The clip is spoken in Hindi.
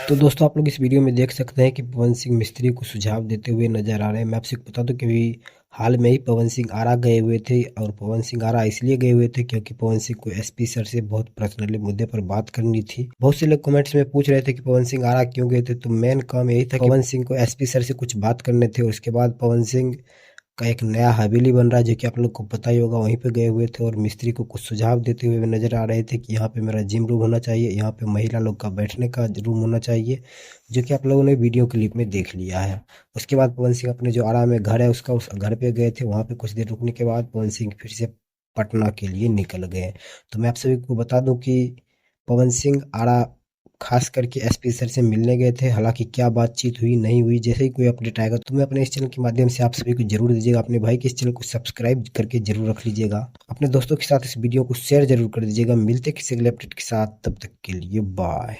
तो दोस्तों आप लोग इस वीडियो में देख सकते हैं कि पवन सिंह मिस्त्री को सुझाव देते हुए नजर आ रहे हैं। मैं आपसे बता दूं कि अभी हाल में ही पवन सिंह आरा गए हुए थे, और पवन सिंह आरा इसलिए गए हुए थे क्योंकि पवन सिंह को एसपी सर से बहुत पर्सनली मुद्दे पर बात करनी थी। बहुत से लोग कमेंट्स में पूछ रहे थे कि पवन सिंह आरा क्यों गए थे, तो मेन काम यही था कि पवन सिंह को एसपी सर से कुछ बात करने थे। उसके बाद पवन सिंह का एक नया हवेली बन रहा है जो कि आप लोग को पता ही होगा, वहीं पे गए हुए थे और मिस्त्री को कुछ सुझाव देते हुए नजर आ रहे थे कि यहाँ पे मेरा जिम रूम होना चाहिए, यहाँ पे महिला लोग का बैठने का रूम होना चाहिए, जो कि आप लोगों ने वीडियो क्लिप में देख लिया है। उसके बाद पवन सिंह अपने जो आरा में घर है उसका उस घर पे गए थे। वहाँ पे कुछ देर रुकने के बाद पवन सिंह फिर से पटना के लिए निकल गए। तो मैं आप सभी को बता दूं कि पवन सिंह आरा खास करके एसपी सर से मिलने गए थे। हालांकि क्या बातचीत हुई नहीं हुई, जैसे ही कोई अपडेट आएगा तो मैं अपने इस चैनल के माध्यम से आप सभी को जरूर दीजिएगा। अपने भाई के इस चैनल को सब्सक्राइब करके जरूर रख लीजिएगा। अपने दोस्तों के साथ इस वीडियो को शेयर जरूर कर दीजिएगा। मिलते किसी अगले अपडेट के साथ, तब तक के लिए बाय।